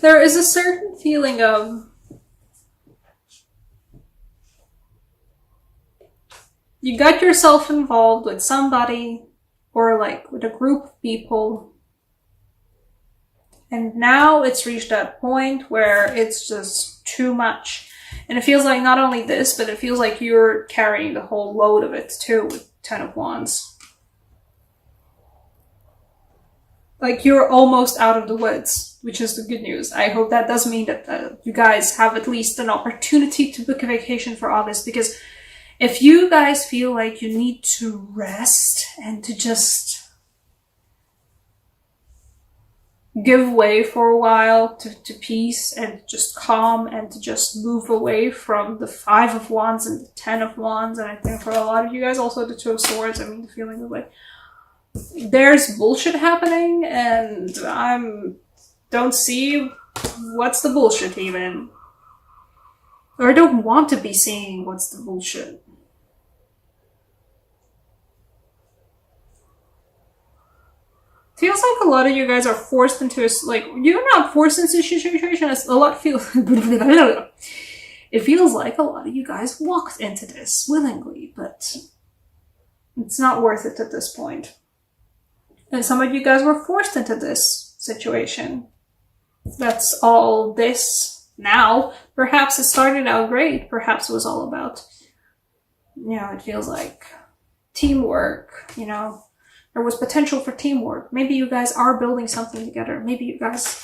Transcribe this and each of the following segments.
There is a certain feeling of you got yourself involved with somebody or like with a group of people, and now it's reached that point where it's just too much. And it feels like not only this, but it feels like you're carrying the whole load of it too with Ten of Wands. Like you're almost out of the woods, which is the good news. I hope that does mean that you guys have at least an opportunity to book a vacation for August, because if you guys feel like you need to rest and to just give way for a while to peace and just calm and to just move away from the Five of Wands and the Ten of Wands, and I think for a lot of you guys also the Two of Swords, I mean the feeling of like there's bullshit happening and don't see what's the bullshit even. Or I don't want to be seeing what's the bullshit. Feels like a lot of you guys are forced into a, like, you're not forced into a situation, it's a lot feels, it feels like a lot of you guys walked into this willingly, but it's not worth it at this point. And some of you guys were forced into this situation. That's all this now. Perhaps it started out great, perhaps it was all about, you know, it feels like teamwork, you know. There was potential for teamwork. Maybe you guys are building something together. Maybe you guys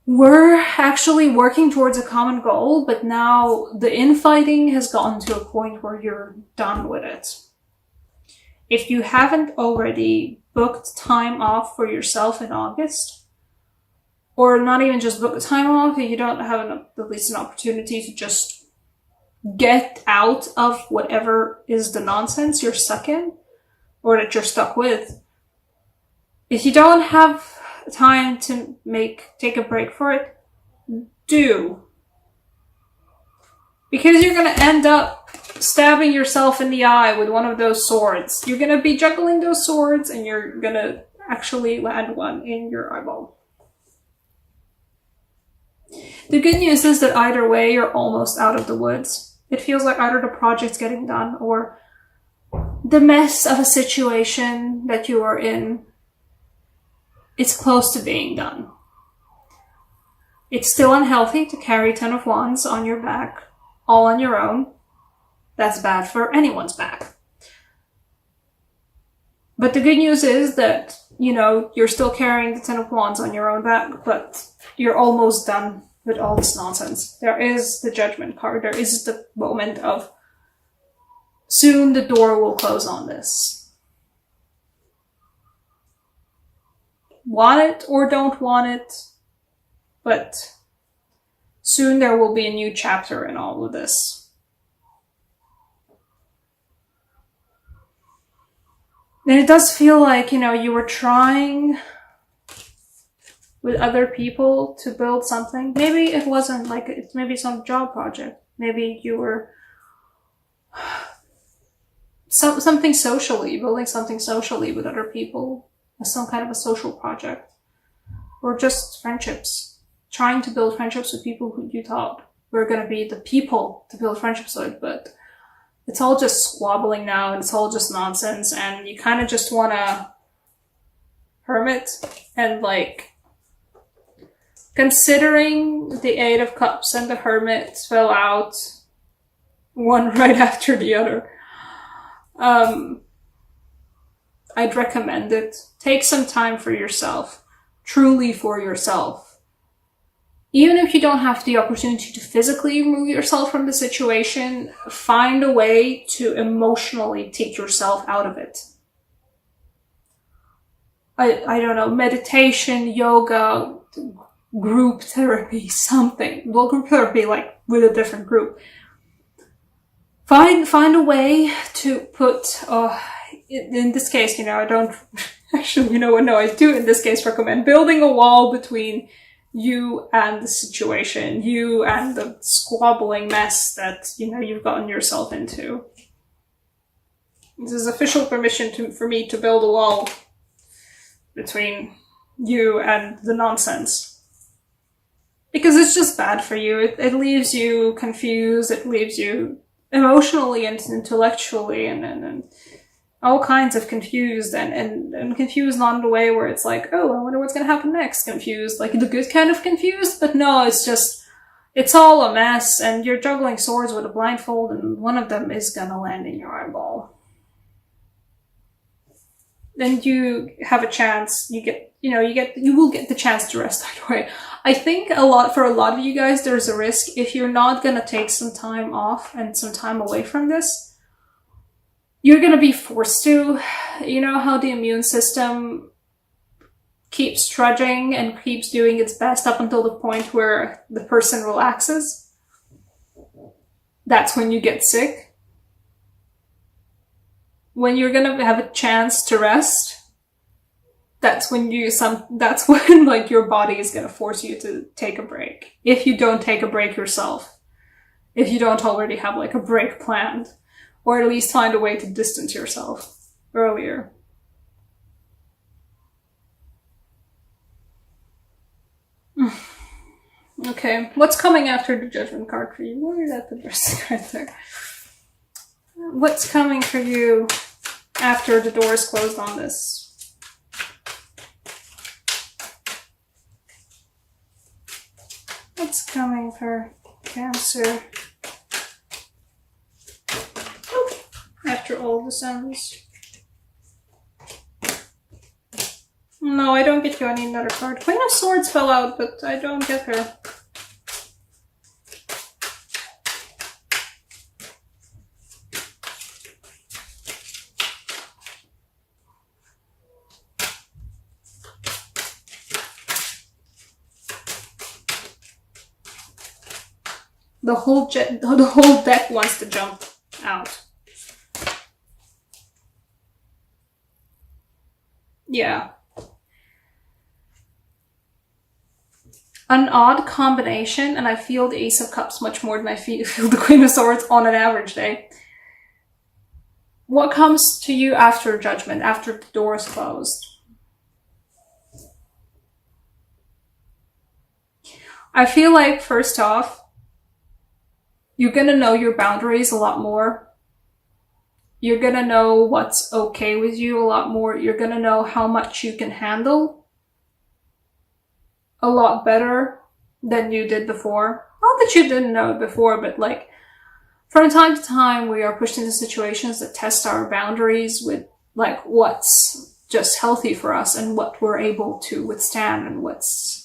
were actually working towards a common goal, but now the infighting has gotten to a point where you're done with it. If you haven't already booked time off for yourself in August, or not even just book time off, if you don't have at least an opportunity to just get out of whatever is the nonsense you're stuck in, or that you're stuck with. If you don't have time to take a break for it, do. Because you're gonna end up stabbing yourself in the eye with one of those swords. You're gonna be juggling those swords and you're gonna actually land one in your eyeball. The good news is that either way, you're almost out of the woods. It feels like either the project's getting done or the mess of a situation that you are in, it's close to being done. It's still unhealthy to carry Ten of Wands on your back, all on your own. That's bad for anyone's back. But the good news is that, you know, you're still carrying the Ten of Wands on your own back, but you're almost done with all this nonsense. There is the Judgment card. There is the moment of soon the door will close on this. Want it or don't want it, but soon there will be a new chapter in all of this. And it does feel like, you know, you were trying with other people to build something. Maybe it wasn't like, it's maybe some job project. Maybe you were something socially, building something socially with other people, some kind of a social project, or just friendships, trying to build friendships with people who you thought were going to be the people to build friendships with, but it's all just squabbling now, and it's all just nonsense, and you kind of just want to hermit, and like, considering the Eight of Cups and the Hermit fell out one right after the other, I'd recommend it. Take some time for yourself, truly for yourself. Even if you don't have the opportunity to physically remove yourself from the situation, find a way to emotionally take yourself out of it. I don't know, meditation, yoga, group therapy, something. Well, group therapy, like with a different group. Find a way to put, in this case, you know, I don't, actually, you know what, no, I do in this case recommend building a wall between you and the situation, you and the squabbling mess that, you know, you've gotten yourself into. This is official permission for me to build a wall between you and the nonsense. Because it's just bad for you. It leaves you confused, it leaves you emotionally and intellectually and all kinds of confused and confused not in the way where it's like, oh, I wonder what's gonna happen next. Confused, like the good kind of confused, but no, it's just, it's all a mess and you're juggling swords with a blindfold and one of them is gonna land in your eyeball. Then you have a chance, you will get the chance to rest either way. I think for a lot of you guys, there's a risk if you're not gonna take some time off and some time away from this, you're gonna be forced to. You know how the immune system keeps trudging and keeps doing its best up until the point where the person relaxes? That's when you get sick. When you're gonna have a chance to rest, that's when like your body is gonna force you to take a break. If you don't take a break yourself. If you don't already have like a break planned. Or at least find a way to distance yourself earlier. Okay, what's coming after the Judgment card for you? Where did I put the rest of the card there? What's coming for you after the door is closed on this? What's coming for Cancer? After all the suns. No, I don't get you. I need another card. Queen of Swords fell out, but I don't get her. The whole deck wants to jump out. Yeah. An odd combination, and I feel the Ace of Cups much more than I feel the Queen of Swords on an average day. What comes to you after Judgment, after the door is closed? I feel like, first off, you're gonna know your boundaries a lot more. You're gonna know what's okay with you a lot more. You're gonna know how much you can handle a lot better than you did before. Not that you didn't know it before, but like, from time to time, we are pushed into situations that test our boundaries with like what's just healthy for us and what we're able to withstand and what's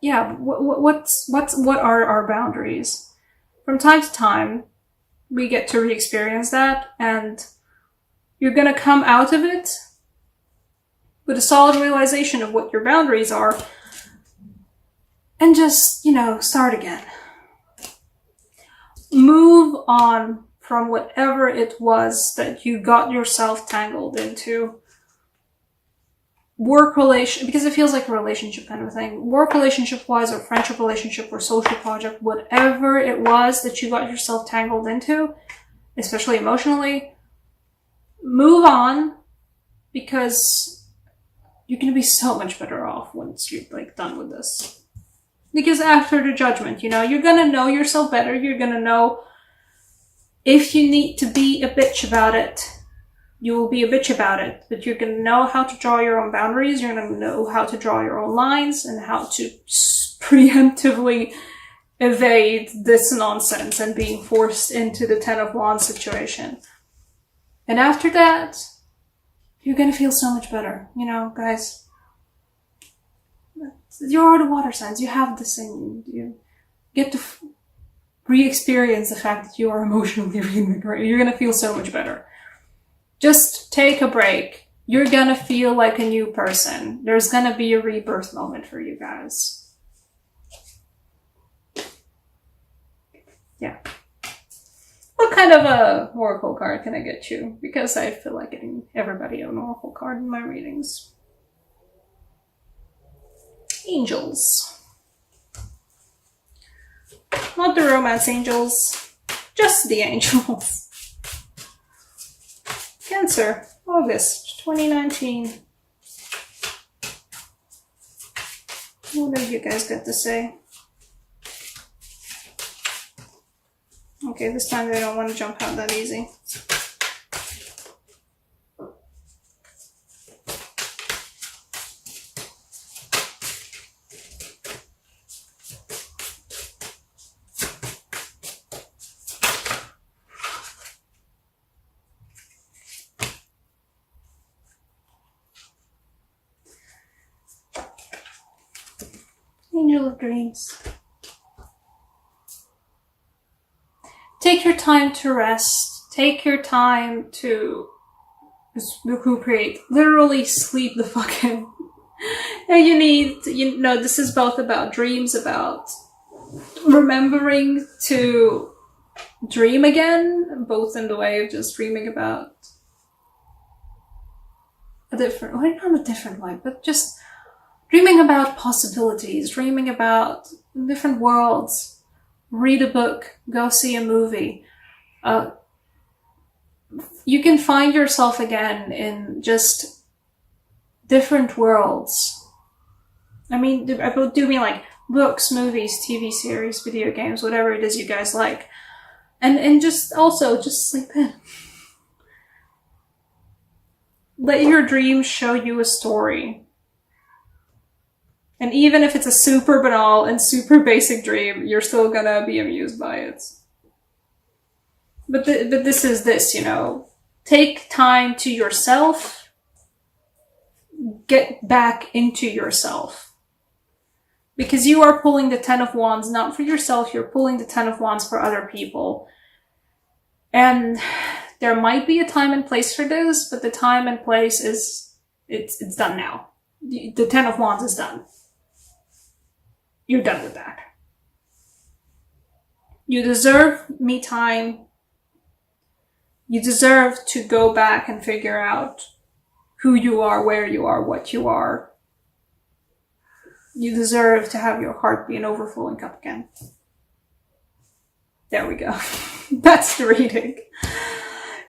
yeah, what are our boundaries? From time to time, we get to re-experience that, and you're gonna come out of it with a solid realization of what your boundaries are, and just, start again. Move on from whatever it was that you got yourself tangled into. Because it feels like a relationship kind of thing. Work relationship wise, or friendship relationship, or social project, whatever it was that you got yourself tangled into, especially emotionally, move on, because you're gonna be so much better off once you're like done with this. Because after the Judgment, you're gonna know yourself better. You're gonna know if you need to be a bitch about it. You will be a bitch about it, but you're going to know how to draw your own boundaries. You're going to know how to draw your own lines and how to preemptively evade this nonsense and being forced into the Ten of Wands situation. And after that, you're going to feel so much better. Guys, you are the water signs. You have this thing. You get to re-experience the fact that you are emotionally reinvigorated. You're going to feel so much better. Just take a break. You're gonna feel like a new person. There's gonna be a rebirth moment for you guys. Yeah. What kind of a oracle card can I get you? Because I feel like getting everybody an oracle card in my readings. Angels. Not the romance angels, just the angels. Cancer, August 2019. What have you guys got to say? Okay, this time they don't want to jump out that easy. Angel of Dreams. Take your time to rest. Take your time to recuperate. Literally sleep the fuck in. And you know, this is both about dreams, about remembering to dream again, both in the way of just dreaming about a different, well, not a different way, but just dreaming about possibilities, dreaming about different worlds. Read a book, go see a movie. You can find yourself again in just different worlds. I mean, I do mean like books, movies, TV series, video games, whatever it is you guys like. And just also just sleep in. Let your dreams show you a story. And even if it's a super banal and super basic dream, you're still gonna be amused by it. But this is this, you know. Take time to yourself. Get back into yourself. Because you are pulling the Ten of Wands not for yourself, you're pulling the Ten of Wands for other people. And there might be a time and place for this, but the time and place is, it's done now. The Ten of Wands is done. You're done with that. You deserve me time. You deserve to go back and figure out who you are, where you are, what you are. You deserve to have your heart be an overflowing cup again. There we go. That's the reading.